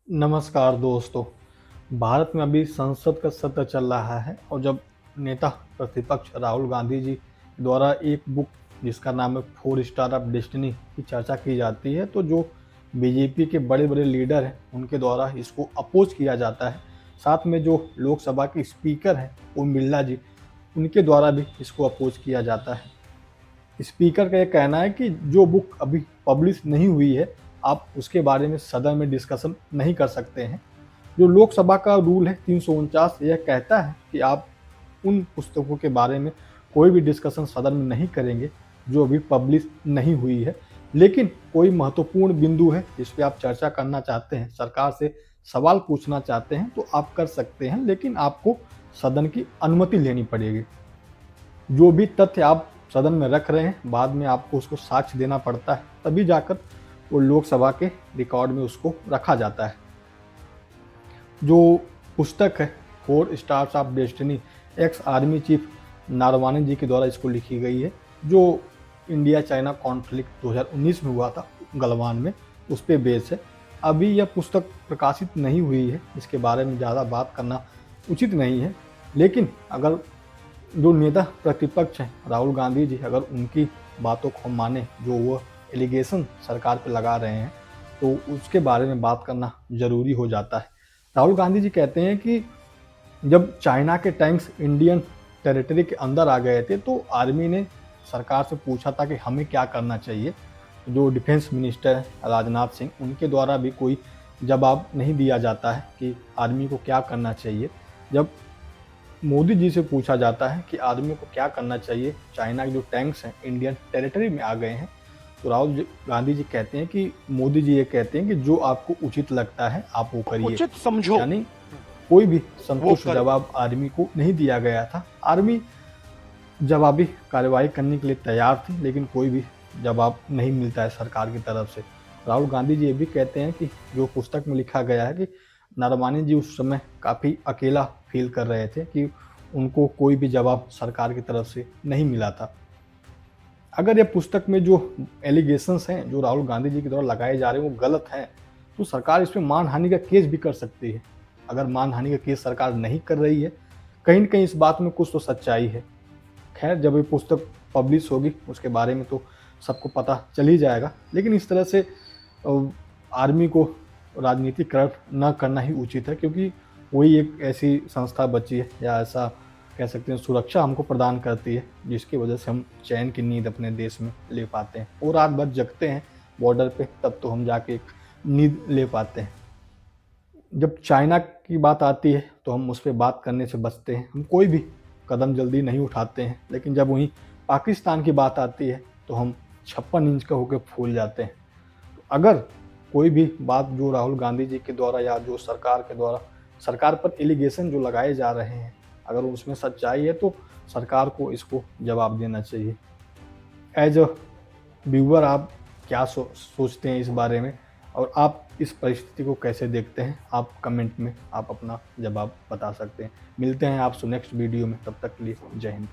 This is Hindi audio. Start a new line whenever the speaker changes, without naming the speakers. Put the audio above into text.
नमस्कार दोस्तों। भारत में अभी संसद का सत्र चल रहा है और जब नेता प्रतिपक्ष राहुल गांधी जी द्वारा एक बुक जिसका नाम है 4 स्टार ऑफ डेस्टिनी की चर्चा की जाती है, तो जो बीजेपी के बड़े बड़े लीडर हैं उनके द्वारा इसको अपोज किया जाता है। साथ में जो लोकसभा के स्पीकर हैं ओम बिरला जी, उनके द्वारा भी इसको अपोज किया जाता है। स्पीकर का ये कहना है कि जो बुक अभी पब्लिश नहीं हुई है, आप उसके बारे में सदन में डिस्कशन नहीं कर सकते हैं। जो लोकसभा का रूल है 349, यह कहता है कि आप उन पुस्तकों के बारे में कोई भी डिस्कशन सदन में नहीं करेंगे जो अभी पब्लिश नहीं हुई है। लेकिन कोई महत्वपूर्ण बिंदु है जिस पे आप चर्चा करना चाहते हैं, सरकार से सवाल पूछना चाहते हैं, तो आप कर सकते हैं, लेकिन आपको सदन की अनुमति लेनी पड़ेगी। जो भी तथ्य आप सदन में रख रहे हैं, बाद में आपको उसको साक्ष्य देना पड़ता है, तभी जाकर वो लोकसभा के रिकॉर्ड में उसको रखा जाता है। जो पुस्तक है 4 stars of destiny, ex army chief Naravane ji के द्वारा इसको लिखी गई है, जो इंडिया चाइना कॉन्फ्लिक्ट 2019 में हुआ था गलवान में, उस पर बेस है। अभी यह पुस्तक प्रकाशित नहीं हुई है, इसके बारे में ज़्यादा बात करना उचित नहीं है। लेकिन अगर जो नेता प्रतिपक्ष हैं राहुल गांधी जी, अगर उनकी बातों को हम माने, जो वो एलिगेशन सरकार पे लगा रहे हैं, तो उसके बारे में बात करना ज़रूरी हो जाता है। राहुल गांधी जी कहते हैं कि जब चाइना के टैंक्स इंडियन टेरिटरी के अंदर आ गए थे, तो आर्मी ने सरकार से पूछा था कि हमें क्या करना चाहिए। जो डिफेंस मिनिस्टर हैं राजनाथ सिंह, उनके द्वारा भी कोई जवाब नहीं दिया जाता है कि आर्मी को क्या करना चाहिए। जब मोदी जी से पूछा जाता है कि आदमी को क्या करना चाहिए, चाइना के जो टैंक्स हैं इंडियन टेरिटरी में आ गए हैं, तो राहुल गांधी जी कहते हैं कि मोदी जी ये कहते हैं कि जो आपको उचित लगता है आप वो करिए।
उचित समझो
यानी कोई भी
वो
संतुष्ट
करो।
जवाब आर्मी को नहीं दिया गया था। आर्मी जवाबी कार्रवाई करने के लिए तैयार थी, लेकिन कोई भी जवाब नहीं मिलता है सरकार की तरफ से। राहुल गांधी जी ये भी कहते हैं कि जो पुस्तक में लिखा गया है कि नरवाने जी उस समय काफ़ी अकेला फील कर रहे थे कि उनको कोई भी जवाब सरकार की तरफ से नहीं मिला था। अगर ये पुस्तक में जो एलिगेशंस हैं जो राहुल गांधी जी के द्वारा लगाए जा रहे हैं वो गलत हैं, तो सरकार इस पर मानहानि का केस भी कर सकती है। अगर मानहानि का केस सरकार नहीं कर रही है, कहीं न कहीं इस बात में कुछ तो सच्चाई है। खैर, जब ये पुस्तक पब्लिश होगी उसके बारे में तो सबको पता चल ही जाएगा। लेकिन इस तरह से आर्मी को राजनीतिकरण न करना ही उचित है, क्योंकि वही एक ऐसी संस्था बची है, या ऐसा कह सकते हैं सुरक्षा हमको प्रदान करती है, जिसकी वजह से हम चैन की नींद अपने देश में ले पाते हैं। और रात भर जगते हैं बॉर्डर पे, तब तो हम जाके एक नींद ले पाते हैं। जब चाइना की बात आती है तो हम उस पर बात करने से बचते हैं, हम कोई भी कदम जल्दी नहीं उठाते हैं। लेकिन जब वहीं पाकिस्तान की बात आती है तो हम 56 इंच का होकर फूल जाते हैं। तो अगर कोई भी बात जो राहुल गांधी जी के द्वारा या जो सरकार के द्वारा सरकार पर एलिगेशन जो लगाए जा रहे हैं, अगर उसमें सच्चाई है तो सरकार को इसको जवाब देना चाहिए। एज अ व्यूअर, आप क्या सोचते हैं इस बारे में, और आप इस परिस्थिति को कैसे देखते हैं, आप कमेंट में आप अपना जवाब बता सकते हैं। मिलते हैं आपसे नेक्स्ट वीडियो में, तब तक के लिए जय हिंद।